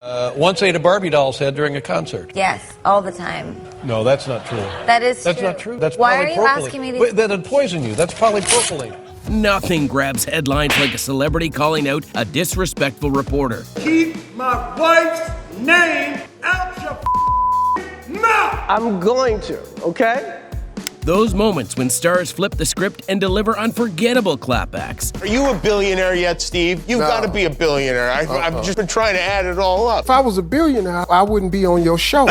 Once ate a Barbie doll's head during a concert. Yes, all the time. No, that's not true. That is That's true. not true. That's Why polypropylene. are you asking me these? Wait, that'd poison you. That's polypropylene. Nothing grabs headlines like a celebrity calling out a disrespectful reporter. Keep my wife's name out your mouth! I'm going to, okay? Those moments when stars flip the script and deliver unforgettable clapbacks. Are you a billionaire yet, Steve? You've got to be a billionaire. I've just been trying to add it all up. If I was a billionaire, I wouldn't be on your show.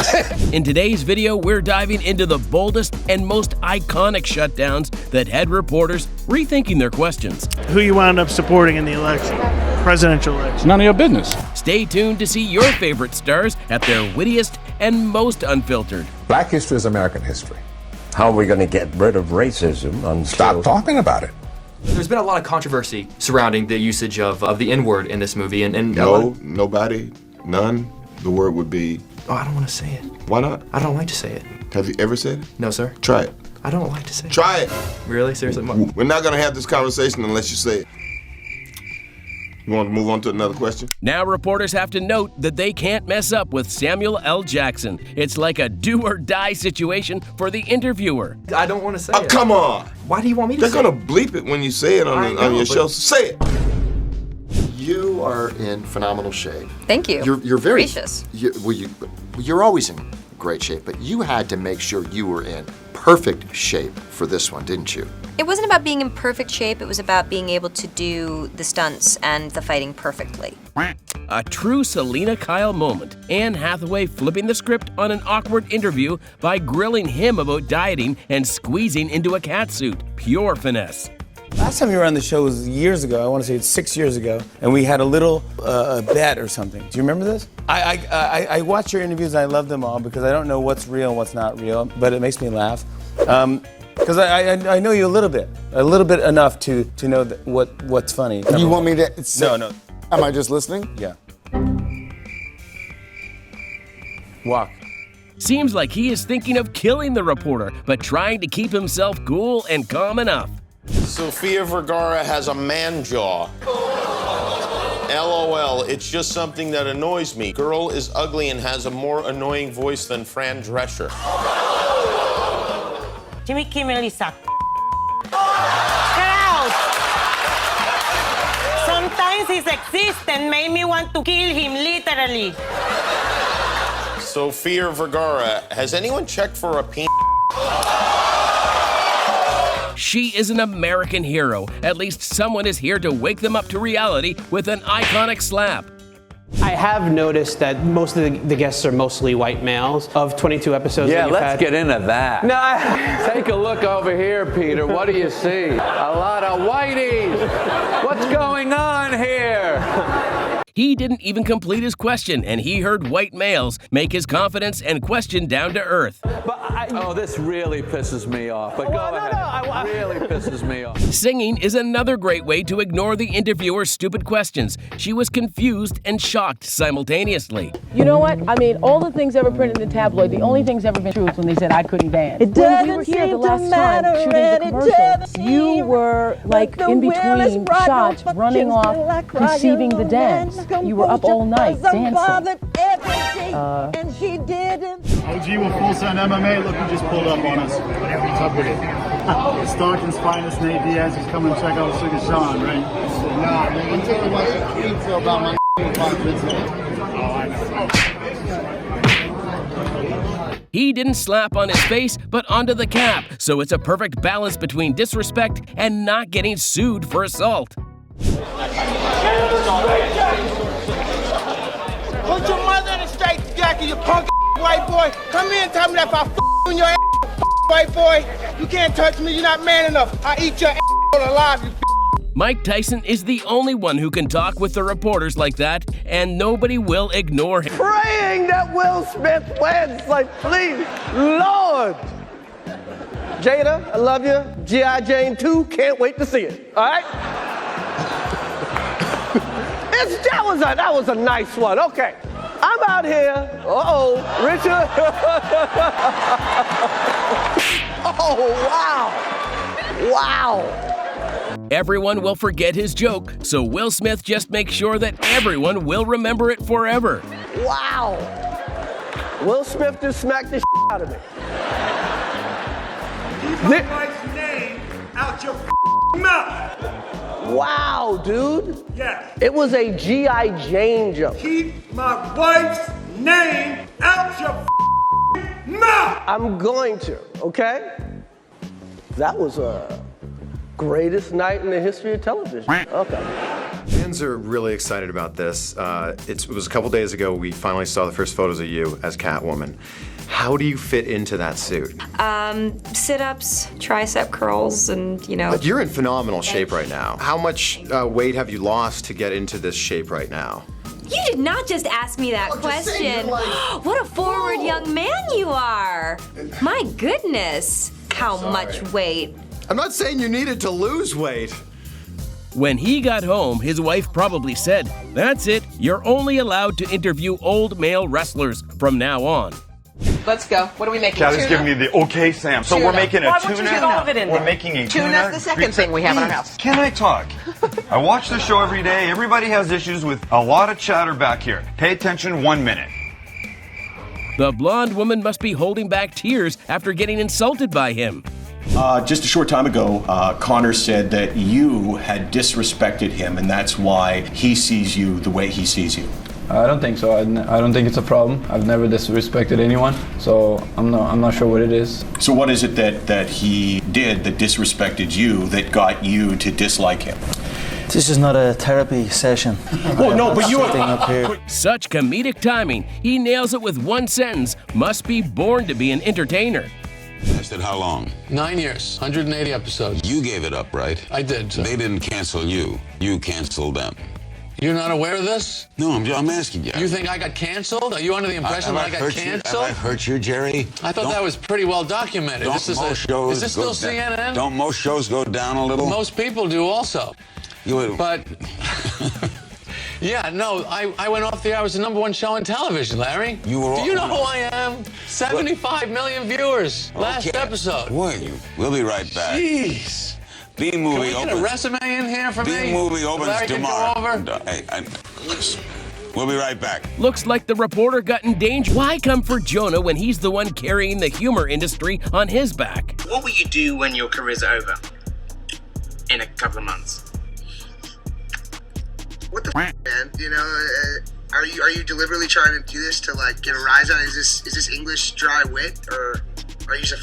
In today's video, we're diving into the boldest and most iconic shutdowns that had reporters rethinking their questions. Who you wound up supporting in the election, presidential election. None of your business. Stay tuned to see your favorite stars at their wittiest and most unfiltered. Black history is American history. How are we going to get rid of racism? Stop talking about it. There's been a lot of controversy surrounding the usage of the N-word in this movie. And nobody, none. The word would be... Oh, I don't want to say it. Why not? I don't like to say it. Have you ever said it? No, sir. Try it. I don't like to say it. Try it. Really? Seriously? We're not going to have this conversation unless you say it. You want to move on to another question? Now reporters have to note that they can't mess up with Samuel L. Jackson. It's like a do-or-die situation for the interviewer. I don't want to say it. Oh, come on. Why do you want me to say it? They're going to bleep it when you say it on your show. So say it. You are in phenomenal shape. Thank you. You're very gracious. You're always in great shape, but you had to make sure you were in perfect shape for this one, didn't you? It wasn't about being in perfect shape, it was about being able to do the stunts and the fighting perfectly. A true Selena Kyle moment. Anne Hathaway flipping the script on an awkward interview by grilling him about dieting and squeezing into a catsuit. Pure finesse. Last time you were on the show was years ago. I want to say it's 6 years ago, and we had a little bet or something. Do you remember this? I watch your interviews and I love them all because I don't know what's real and what's not real, but it makes me laugh. Because I know you a little bit enough to know what's funny. You want me to say? No. Am I just listening? Yeah. Walk. Seems like he is thinking of killing the reporter, but trying to keep himself cool and calm enough. Sofia Vergara has a man jaw. LOL, it's just something that annoys me. Girl is ugly and has a more annoying voice than Fran Drescher. Jimmy Kimmel is a crowd. Sometimes his existence made me want to kill him, literally. Sofia Vergara, has anyone checked for a penis? She is an American hero. At least someone is here to wake them up to reality with an iconic slap. I have noticed that most of the guests are mostly white males of 22 episodes. Yeah, let's get into that. No, Take a look over here, Peter. What do you see? A lot of whiteys. What's going on here? He didn't even complete his question, and he heard white males make his confidence and question down to earth. Oh, this really pisses me off. But go ahead. Really pisses me off. Singing is another great way to ignore the interviewer's stupid questions. She was confused and shocked simultaneously. You know what? I mean, all the things ever printed in the tabloid, the only thing's ever been true is when they said I couldn't dance. It when we were here the last time shooting the commercial, you were like in between shots, running off, conceiving the dance. You were up all night dancing. And she didn't. OG with Full Send MMA, look, he just pulled up on us. What's up with it? Stockton's finest, Nate Diaz, he's coming to check out Sugar Sean, right? Nah, man, I'm taking my pizza about my He didn't slap on his face, but onto the cap, so it's a perfect balance between disrespect and not getting sued for assault. Put your mother in a straight jacket, you punk white boy. Come here and tell me that if I on your white boy, you can't touch me, you're not man enough. I eat your alive, you Mike Tyson is the only one who can talk with the reporters like that, and nobody will ignore him. Praying that Will Smith wins, like, please, Lord. Jada, I love you. G.I. Jane 2, can't wait to see it, all right? That was a nice one, okay. I'm out here, Richard. Oh, wow. Everyone will forget his joke, so Will Smith just makes sure that everyone will remember it forever. Wow. Will Smith just smacked the out of me. Keep my wife's name out your mouth. Wow, dude. Yes. It was a G.I. Jane joke. Keep my wife's name out your mouth. I'm going to, okay? That was a greatest night in the history of television. Okay. Fans are really excited about this. It was a couple days ago we finally saw the first photos of you as Catwoman. How do you fit into that suit? Sit-ups, tricep curls, and, you know. But you're in phenomenal shape right now. How much weight have you lost to get into this shape right now? You did not just ask me that question. What a forward young man you are. My goodness. How much weight? I'm not saying you needed to lose weight. When he got home, his wife probably said, "That's it, you're only allowed to interview old male wrestlers from now on." Let's go. What are we making? Kathy's giving me the okay, Sam. So we're making a tuna. We're making a tuna. Tuna's the second thing we have in our house. Can I talk? I watch the show every day. Everybody has issues with a lot of chatter back here. Pay attention 1 minute. The blonde woman must be holding back tears after getting insulted by him. Just a short time ago, Connor said that you had disrespected him, and that's why he sees you the way he sees you. I don't think so. I don't think it's a problem. I've never disrespected anyone, so I'm not sure what it is. So what is it that he did that disrespected you that got you to dislike him? This is not a therapy session. Oh, no, but you are up here. Such comedic timing. He nails it with one sentence. Must be born to be an entertainer. Lasted how long? 9 years, 180 episodes. You gave it up, right? I did. They didn't cancel you. You canceled them. You're not aware of this? No, I'm asking you. You think I got canceled? Are you under the impression that I got canceled? Have I hurt you, Jerry? I thought that was pretty well documented. Is this still CNN? Don't most shows go down a little? Most people do also. But, yeah, no, I went off the air. I was the #1 show on television, Larry. Do you know who I am? 75 million viewers last episode. Wait, we'll be right back. Jeez. B-movie opens. Can we get a resume in here for me? B-movie opens Larry tomorrow. Can go over? We'll be right back. Looks like the reporter got in danger. Why come for Jonah when he's the one carrying the humor industry on his back? What will you do when your career's over? In a couple of months. What the man? You know, are you deliberately trying to do this to like get a rise on? Is this English dry wit, or are you just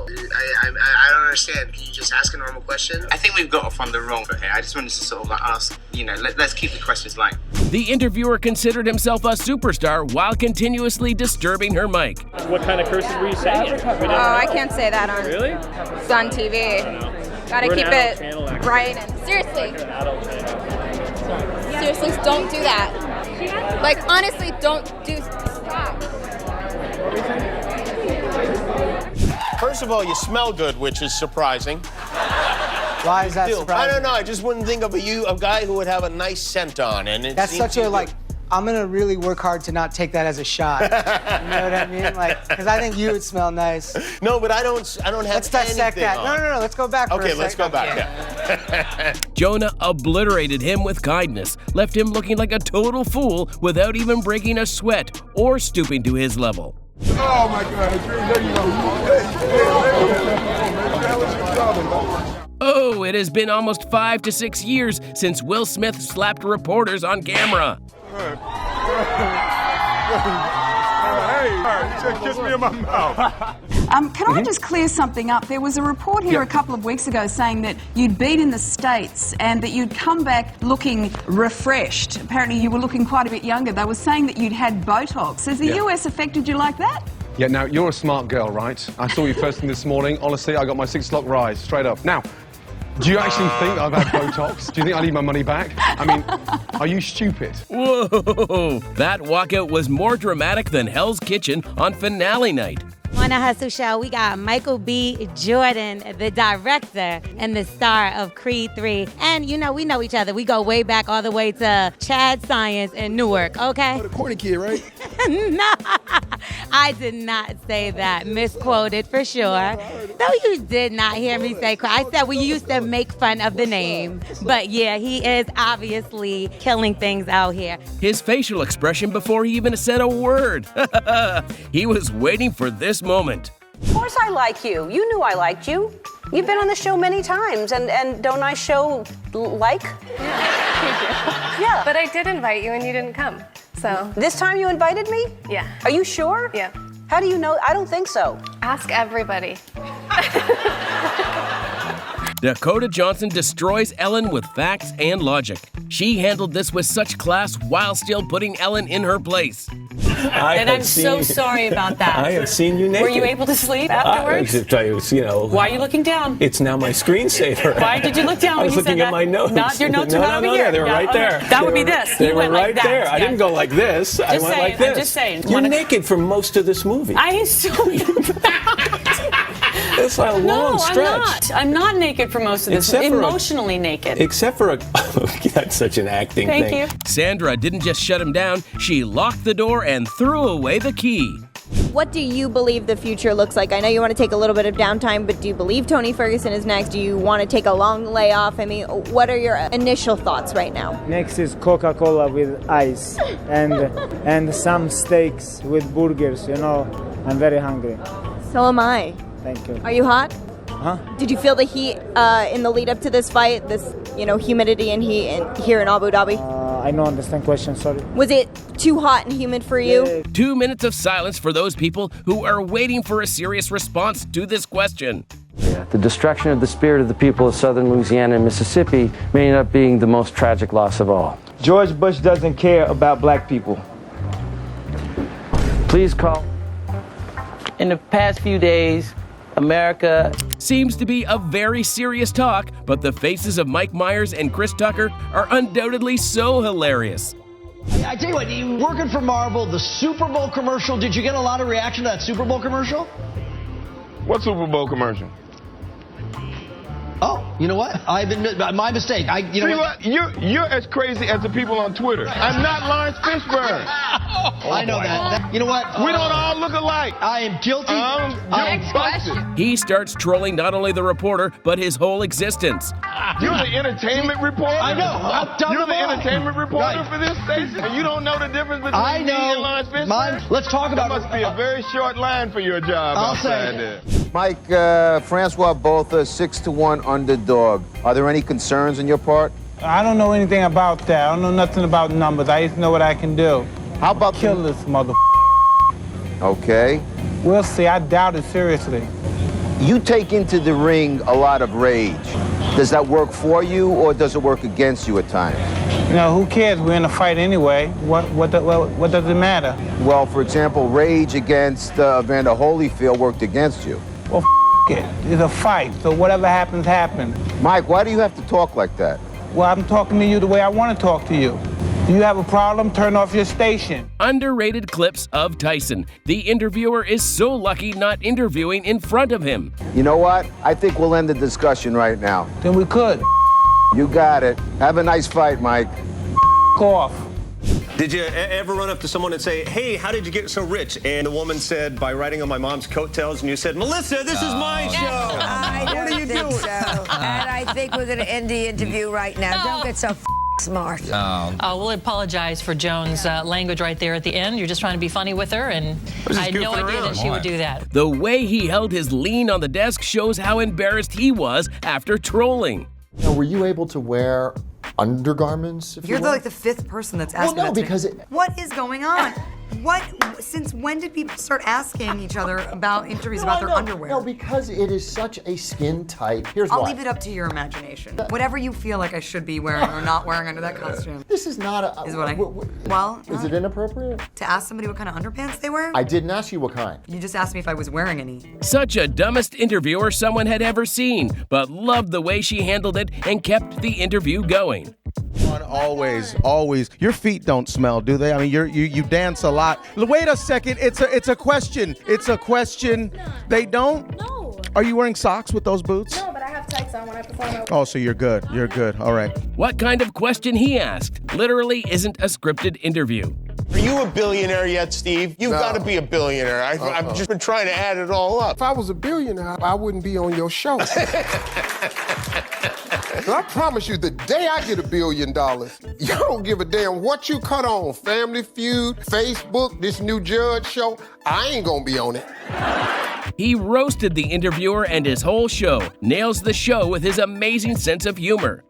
I don't understand. Can you just ask a normal question? I think we've got off on the wrong foot here. I just wanted to sort of like ask, you know, let's keep the questions light. The interviewer considered himself a superstar while continuously disturbing her mic. What kind of curses were you saying? Oh, I can't say that on Sun TV. Gotta keep it bright and seriously. Seriously, don't do that. Like, honestly, stop. First of all, you smell good, which is surprising. Why is that surprising? I don't know. I just wouldn't think of a guy who would have a nice scent on, and that's such a like. I'm gonna really work hard to not take that as a shot. You know what I mean? Like, because I think you would smell nice. No, but I don't have. Let's dissect that. On. No. Let's go back. Okay, for a let's second. go back. Yeah. Jonah obliterated him with kindness, left him looking like a total fool without even breaking a sweat or stooping to his level. Oh my God! Oh, it has been almost 5 to 6 years since Will Smith slapped reporters on camera. Hey, kiss me in my mouth. Can I just clear something up? There was a report here a couple of weeks ago saying that you'd been in the States and that you'd come back looking refreshed. Apparently you were looking quite a bit younger. They were saying that you'd had Botox. Has the US affected you like that? Yeah, now, you're a smart girl, right? I saw you first thing this morning. Honestly, I got my 6 o'clock rise, straight up. Now, do you actually think I've had Botox? Do you think I need my money back? I mean, are you stupid? Whoa! That walkout was more dramatic than Hell's Kitchen on finale night. On the Hustle Show, we got Michael B. Jordan, the director and the star of Creed 3. And, you know, we know each other. We go way back all the way to Chad Science in Newark, okay? Oh, the corny kid, right? No. I did not say that. Misquoted for sure. No, you did not hear me say I said we used to make fun of the name. But yeah, he is obviously killing things out here. His facial expression before he even said a word. He was waiting for this moment. Of course I like you. You knew I liked you. You've been on the show many times, and don't I show like? Yeah. But I did invite you and you didn't come, so. This time you invited me? Yeah. Are you sure? Yeah. How do you know? I don't think so. Ask everybody. Dakota Johnson destroys Ellen with facts and logic. She handled this with such class while still putting Ellen in her place. And I'm so sorry about that. I have seen you naked. Were you able to sleep afterwards? Why are you looking down? It's now my screensaver. Why did you look down I when was you said looking at that? my notes. Not your notes are not over here. They were right there. That would be this. They You were went right like that. there. I didn't go like this. I went like this. I'm just saying. You're naked for most of this movie. I assume It's a long stretch. I'm not naked for most of this. Emotionally naked. Except for that's such an acting thing. Thank you. Sandra didn't just shut him down, she locked the door and threw away the key. What do you believe the future looks like? I know you want to take a little bit of downtime, but do you believe Tony Ferguson is next? Do you want to take a long layoff? I mean, what are your initial thoughts right now? Next is Coca-Cola with ice and some steaks with burgers, you know. I'm very hungry. So am I. Thank you. Are you hot? Huh? Did you feel the heat in the lead up to this fight? This, humidity and heat here in Abu Dhabi? I don't understand question, sorry. Was it too hot and humid for you? Yeah. 2 minutes of silence for those people who are waiting for a serious response to this question. The destruction of the spirit of the people of southern Louisiana and Mississippi may end up being the most tragic loss of all. George Bush doesn't care about black people. Please call. In the past few days, America seems to be a very serious talk, but the faces of Mike Myers and Chris Tucker are undoubtedly so hilarious. I tell you what, you working for Marvel, the Super Bowl commercial, did you get a lot of reaction to that Super Bowl commercial? What Super Bowl commercial? Oh, you know what? I've admit my mistake. See what? You're as crazy as the people on Twitter. I'm not Lawrence Fishburne. I know that. You know what? We don't all look alike. I am guilty. Next question. He starts trolling not only the reporter, but his whole existence. You're the entertainment reporter? I know. I've done You're them the all. entertainment reporter Right. for this station? And you don't know the difference between I me know. and Lawrence Fishburne? Let's talk about That must be a very short line for your job I'll outside say. there. Mike, Francois Botha, 6-1 underdog. Are there any concerns on your part? I don't know anything about that. I don't know nothing about numbers. I just know what I can do. How about kill this mother? Okay. We'll see. I doubt it seriously. You take into the ring a lot of rage. Does that work for you or does it work against you at times? You know, who cares? We're in a fight anyway. What does it matter? Well, for example, rage against Evander Holyfield worked against you. Well, it. It's a fight, so whatever happens, happens. Mike, why do you have to talk like that? Well, I'm talking to you the way I want to talk to you. Do you have a problem? Turn off your station. Underrated clips of Tyson. The interviewer is so lucky not interviewing in front of him. You know what? I think we'll end the discussion right now. Then we could. You got it. Have a nice fight, Mike. Off. Did you ever run up to someone and say, hey, how did you get so rich? And the woman said, by riding on my mom's coattails, and you said, Melissa, this is my show. I What don't are you think doing? so. And I think we're going to end the interview right now. Don't get so smart. We'll apologize for Joan's language right there at the end. You're just trying to be funny with her, and I had no idea that she would do that. The way he held his lean on the desk shows how embarrassed he was after trolling. Now, were you able to wear undergarments? If You're you like the fifth person that's asking Well, no, that to me. because What is going on? Since when did people start asking each other about interviews about their underwear? No, because it is such a skin tight. Here's I'll why. leave it up to your imagination. Whatever you feel like I should be wearing or not wearing under that costume. This is not a. Is what I. Well, Is it inappropriate? to ask somebody what kind of underpants they wear? I didn't ask you what kind. You just asked me if I was wearing any. Such a dumbest interviewer someone had ever seen, but loved the way she handled it and kept the interview going. Always. Your feet don't smell, do they? I mean, you dance a lot. Wait a second. It's a question. It's a question. They don't? No. Are you wearing socks with those boots? No, but I have tights on when I perform. Oh, so you're good. You're good. All right. What kind of question he asked literally isn't a scripted interview. Are you you a billionaire yet, Steve? You've got to be a billionaire. I've just been trying to add it all up. If I was a billionaire, I wouldn't be on your show. And I promise you, the day I get $1 billion, you don't give a damn what you cut on. Family Feud, Facebook, this new Judge show, I ain't gonna be on it. He roasted the interviewer and his whole show, nails the show with his amazing sense of humor.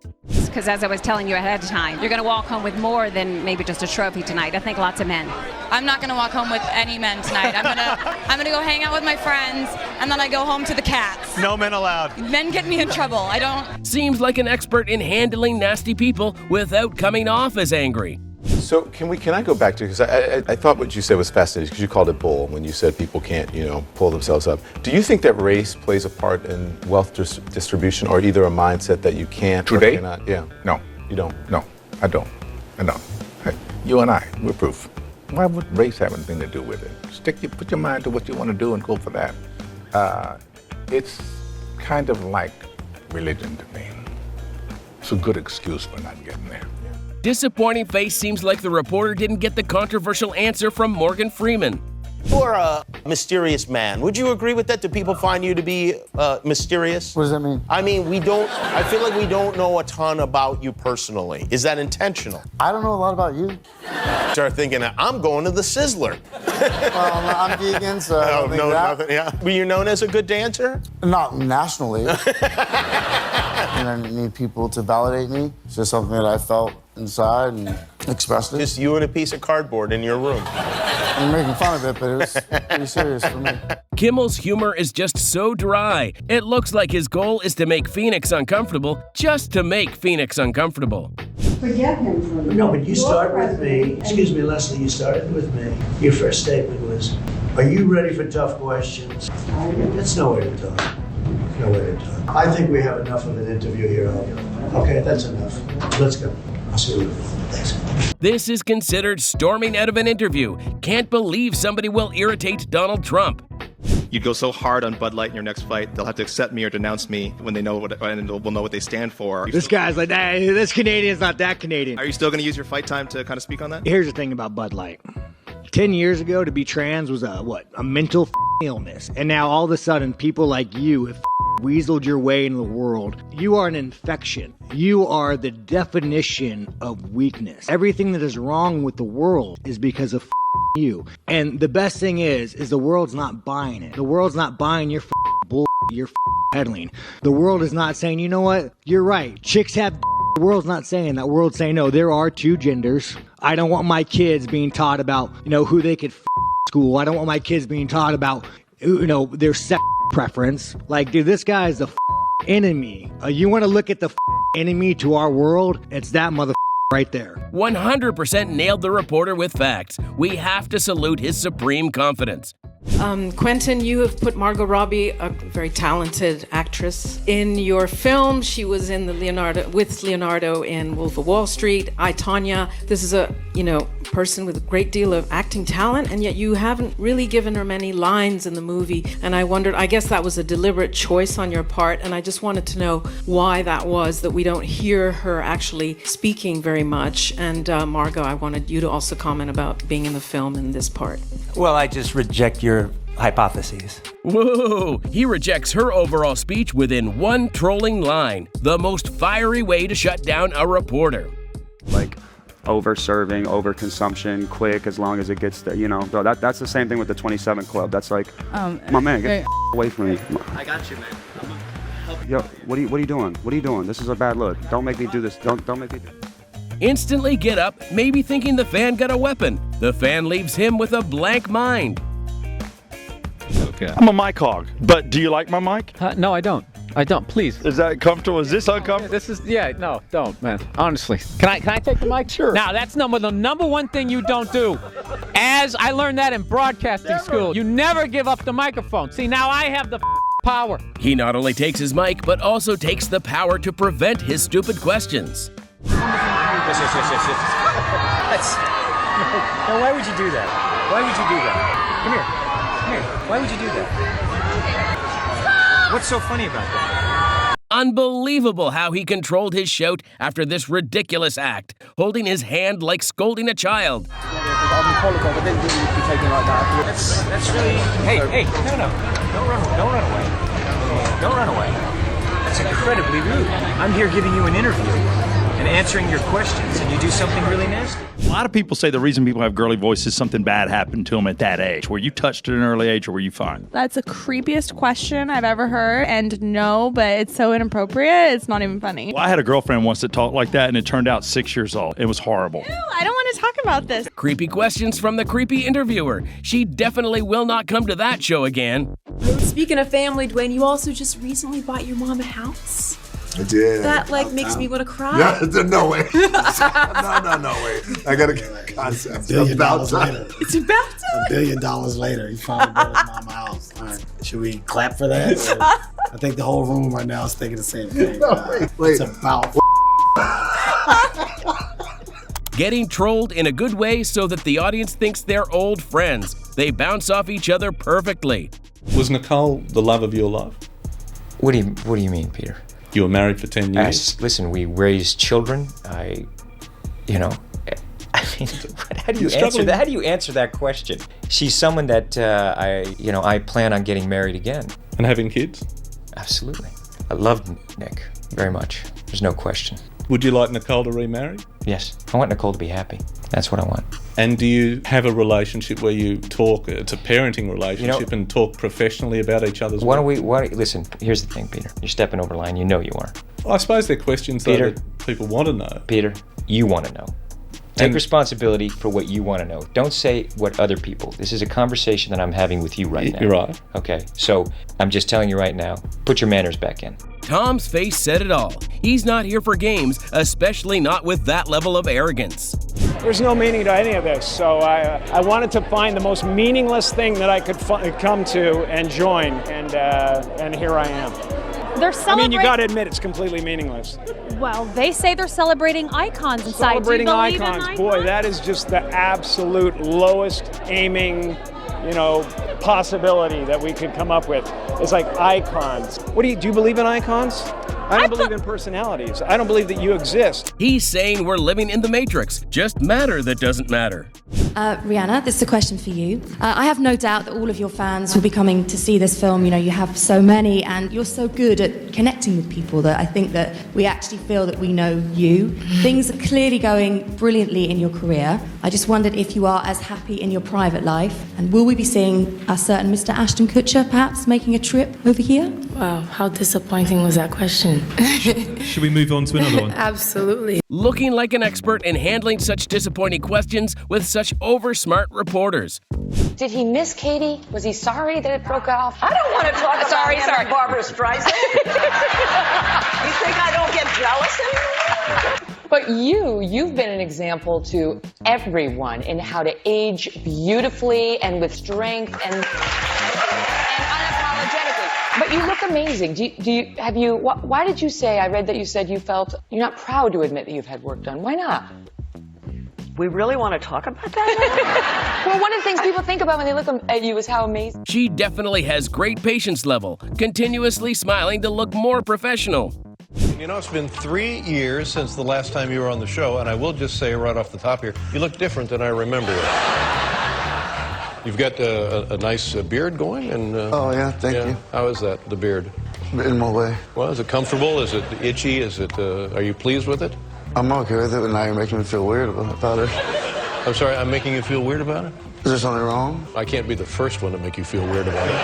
Because as I was telling you ahead of time, you're going to walk home with more than maybe just a trophy tonight. I think lots of men. I'm not going to walk home with any men tonight. I'm gonna go hang out with my friends, and then I go home to the cats. No men allowed. Men get me in trouble. I don't. Seems like an expert in handling nasty people without coming off as angry. So can I go back to, because I thought what you said was fascinating, because you called it bull when you said people can't, pull themselves up. Do you think that race plays a part in wealth distribution, or either a mindset that you can't Today? or cannot? Yeah. No. You don't? No, I don't. Hey, you and I, we're proof. Why would race have anything to do with it? Put your mind to what you want to do and go for that. It's kind of like religion to me. It's a good excuse for not getting there. Disappointing face seems like the reporter didn't get the controversial answer from Morgan Freeman. You're a mysterious man. Would you agree with that? Do people find you to be mysterious? What does that mean? I mean, I feel like we don't know a ton about you personally. Is that intentional? I don't know a lot about you. Start thinking, I'm going to the Sizzler. Well, I'm vegan, so I don't think that. Nothing, yeah. Were you known as a good dancer? Not nationally. And I need people to validate me. It's just something that I felt inside and expressed it. Just you and a piece of cardboard in your room. I'm making fun of it, but it was pretty serious for me. Kimmel's humor is just so dry. It looks like his goal is to make Phoenix uncomfortable just to make Phoenix uncomfortable. Forget him for me. No, but you start with me. Excuse me, Leslie, you started with me. Your first statement was, are you ready for tough questions? That's no way to talk. No way to talk. I think we have enough of an interview here. Okay, that's enough. Let's go. I'll see you later. Thanks. This is considered storming out of an interview. Can't believe somebody will irritate Donald Trump. You'd go so hard on Bud Light in your next fight, they'll have to accept me or denounce me when they know will know what they stand for. This guy's like, hey, this Canadian's not that Canadian. Are you still going to use your fight time to kind of speak on that? Here's the thing about Bud Light. 10 years ago, to be trans was a mental illness. And now all of a sudden, people like you have weaseled your way into the world. You are an infection. You are the definition of weakness. Everything that is wrong with the world is because of you. And the best thing is the world's not buying it. The world's not buying your bull, your peddling. The world is not saying, you know what, you're right. Chicks have the world's not saying that. The world's saying, no, there are two genders. I don't want my kids being taught about, who they could school. I don't want my kids being taught about, their sex preference. Like, dude, this guy is the enemy. You want to look at the enemy to our world? It's that mother right there. 100% nailed the reporter with facts. We have to salute his supreme confidence. Quentin, you have put Margot Robbie, a very talented actress, in your film. She was in with Leonardo in Wolf of Wall Street. I, Tonya. This is a person with a great deal of acting talent, and yet you haven't really given her many lines in the movie. And I wondered, I guess that was a deliberate choice on your part, and I just wanted to know why that was, that we don't hear her actually speaking very much. And Margot, I wanted you to also comment about being in the film in this part. Well, I just reject your hypotheses. Whoa! He rejects her overall speech within one trolling line. The most fiery way to shut down a reporter. Like over-serving, over-consumption, quick, as long as it gets there, So that's the same thing with the 27 Club. That's like, my man, get away from me. I got you, man. Yo, what are you doing? What are you doing? This is a bad look. Don't make me do this. Don't make me do this. Instantly get up, maybe thinking the fan got a weapon. The fan leaves him with a blank mind. Okay. I'm a mic hog, but do you like my mic? No, I don't. I don't. Please. Is that comfortable? Is this uncomfortable? No, don't, man. Honestly. Can I take the mic? Sure. Now, that's the number one thing you don't do. As I learned that in broadcasting school, you never give up the microphone. See, now I have the power. He not only takes his mic, but also takes the power to prevent his stupid questions. Yes. No, why would you do that? Why would you do that? Come here. Why would you do that? What's so funny about that? Unbelievable how he controlled his shout after this ridiculous act, holding his hand like scolding a child. That's really. Hey, no. Don't run away. Don't run away. That's incredibly rude. I'm here giving you an interview and answering your questions, and you do something really nasty. A lot of people say the reason people have girly voice is something bad happened to them at that age. Were you touched at an early age, or were you fine? That's the creepiest question I've ever heard, and no, but it's so inappropriate, it's not even funny. Well, I had a girlfriend once that talked like that, and it turned out 6 years old. It was horrible. Ew, I don't want to talk about this. Creepy questions from the creepy interviewer. She definitely will not come to that show again. Speaking of family, Dwayne, you also just recently bought your mom a house. I did. That makes me want to cry. No way. no way. I got a concept. $1 billion later. It's about time. $1 billion later, he finally bought his mama a house. All right. Should we clap for that? I think the whole room right now is thinking the same thing. Wait. It's about Getting trolled in a good way so that the audience thinks they're old friends. They bounce off each other perfectly. Was Nicole the love of your life? What do you mean, Peter? You were married for 10 years. Listen, we raised children. I mean, how do you answer that? How do you answer that question? She's someone that I plan on getting married again. And having kids? Absolutely. I love Nick very much. There's no question. Would you like Nicole to remarry? Yes. I want Nicole to be happy. That's what I want. And do you have a relationship where you talk, it's a parenting relationship, and talk professionally about each other's work? Listen, here's the thing, Peter. You're stepping over line. You know you are. Well, I suppose they're questions Peter, that people want to know. Peter, you want to know. Take responsibility for what you want to know. Don't say what other people. This is a conversation that I'm having with you right now. You're right. Okay, so I'm just telling you right now, put your manners back in. Tom's face said it all. He's not here for games, especially not with that level of arrogance. There's no meaning to any of this, so I wanted to find the most meaningless thing that I could come to and join, and here I am. They're celebrating. You got to admit, it's completely meaningless. Well, they say they're celebrating icons inside. Celebrating icons, boy, that is just the absolute lowest aiming, possibility that we could come up with. It's like icons. Do you believe in icons? I don't believe in personalities. I don't believe that you exist. He's saying we're living in the Matrix. Just matter that doesn't matter. Rihanna, this is a question for you. I have no doubt that all of your fans will be coming to see this film. You have so many, and you're so good at connecting with people that I think that we actually feel that we know you. Things are clearly going brilliantly in your career. I just wondered if you are as happy in your private life, and will we be seeing a certain Mr. Ashton Kutcher perhaps making a trip over here? Wow, how disappointing was that question? Should we move on to another one? Absolutely. Looking like an expert in handling such disappointing questions with such over-smart reporters. Did he miss Katie? Was he sorry that it broke off? I don't want to talk about him and Barbara Streisand. You think I don't get jealous anymore? But you've been an example to everyone in how to age beautifully and with strength and unapologetically. But you look amazing. Why did you say, I read that you said you're not proud to admit that you've had work done. Why not? We really want to talk about that? Well, one of the things people think about when they look at you is how amazing. She definitely has great patience level, continuously smiling to look more professional. It's been 3 years since the last time you were on the show, and I will just say right off the top here, you look different than I remember you. You've got a nice beard going, and oh yeah, thank you. How is that, the beard? In my way. Well, is it comfortable? Is it itchy? Are you pleased with it? I'm okay with it, but now you're making me feel weird about it. I'm sorry, I'm making you feel weird about it? Is there something wrong? I can't be the first one to make you feel weird about it.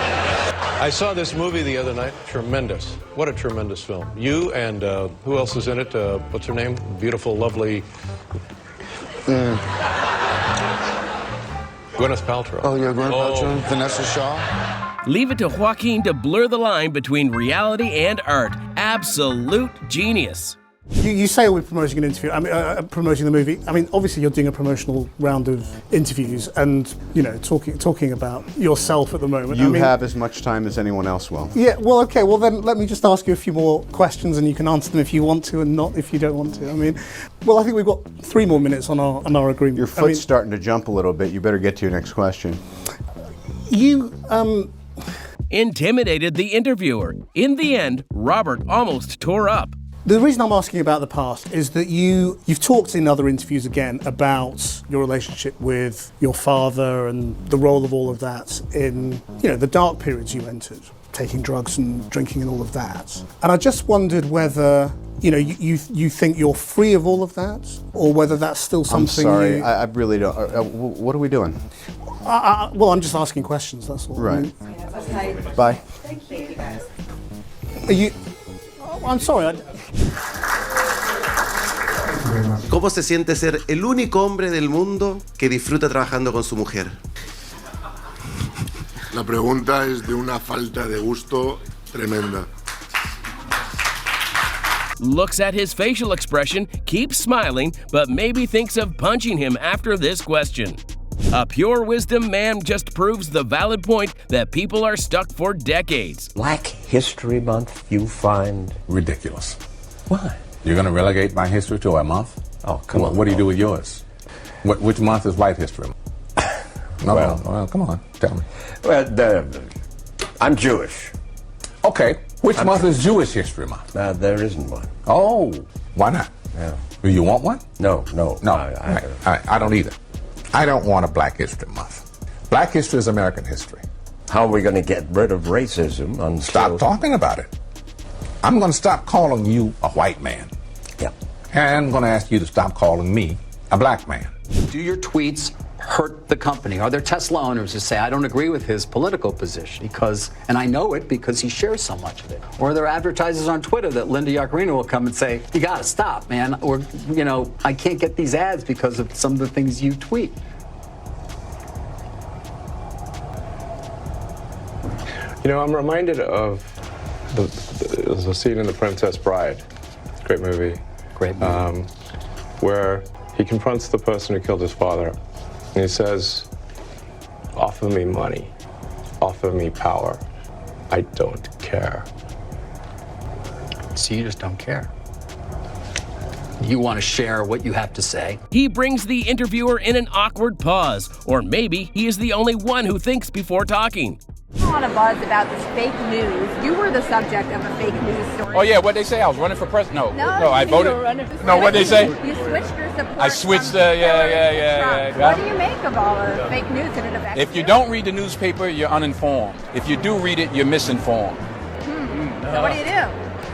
I saw this movie the other night. Tremendous. What a tremendous film. You and who else is in it? What's her name? Beautiful, lovely... Gwyneth Paltrow. Oh, yeah, Gwyneth Paltrow. Vanessa Shaw. Leave it to Joaquin to blur the line between reality and art. Absolute genius. You say we're promoting an interview, promoting the movie. Obviously you're doing a promotional round of interviews and, talking about yourself at the moment. You have as much time as anyone else will. Yeah, well, okay, well then let me just ask you a few more questions and you can answer them if you want to and not if you don't want to. I think we've got 3 more minutes on our agreement. Your foot's starting to jump a little bit. You better get to your next question. intimidated the interviewer. In the end, Robert almost tore up. The reason I'm asking about the past is that you've talked in other interviews again about your relationship with your father and the role of all of that in, the dark periods you entered, taking drugs and drinking and all of that. And I just wondered whether, you think you're free of all of that, or whether that's still something. I'm sorry, I really don't. What are we doing? Well, I'm just asking questions, that's all. Right. Okay. Bye. Thank you, guys. Are you... I'm sorry. ¿Cómo se siente ser el único hombre del mundo que disfruta trabajando con su mujer? La pregunta es de una falta de gusto tremenda. Looks at his facial expression, keeps smiling, but maybe thinks of punching him after this question. A pure wisdom man just proves the valid point that people are stuck for decades. Black History Month you find ridiculous. Why? You're going to relegate my history to a month? Oh, come on. What do you do with yours? Which month is White History Month? No, well, come on, tell me. Well, I'm Jewish. Okay, which month is Jewish History Month? There isn't one. Oh, why not? Yeah. Do you want one? No. I don't either. I don't want a Black History Month. Black history is American history. How are we going to get rid of racism? Stop talking about it. I'm going to stop calling you a white man. Yeah. And I'm going to ask you to stop calling me a black man. Do your tweets hurt the company? Are there Tesla owners who say, I don't agree with his political position and I know it because he shares so much of it? Or are there advertisers on Twitter that Linda Yaccarino will come and say, you got to stop, man. Or, I can't get these ads because of some of the things you tweet. I'm reminded of the scene in The Princess Bride. Great movie. Great movie. Where he confronts the person who killed his father. And he says, offer me money, offer me power. I don't care. So you just don't care. You want to share what you have to say. He brings the interviewer in an awkward pause, or maybe he is the only one who thinks before talking. A lot of buzz about this fake news. You were the subject of a fake news story. Oh yeah, what'd they say? I was running for president? No, I you voted. were running for No, what'd they say? You switched your support. I switched. Trump. What do you make of all the fake news that it affects If you don't read the newspaper, you're uninformed. If you do read it, you're misinformed. So what do you do?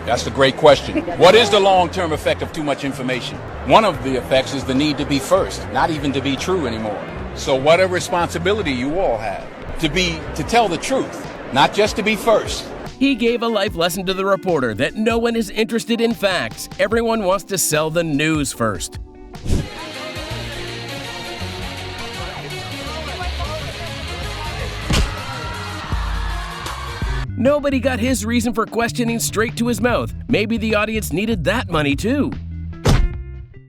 That's a great question. What is the long-term effect of too much information? One of the effects is the need to be first, not even to be true anymore. So what a responsibility you all have to tell the truth, not just to be first. He gave a life lesson to the reporter that no one is interested in facts. Everyone wants to sell the news first. Nobody got his reason for questioning straight to his mouth. Maybe the audience needed that money too.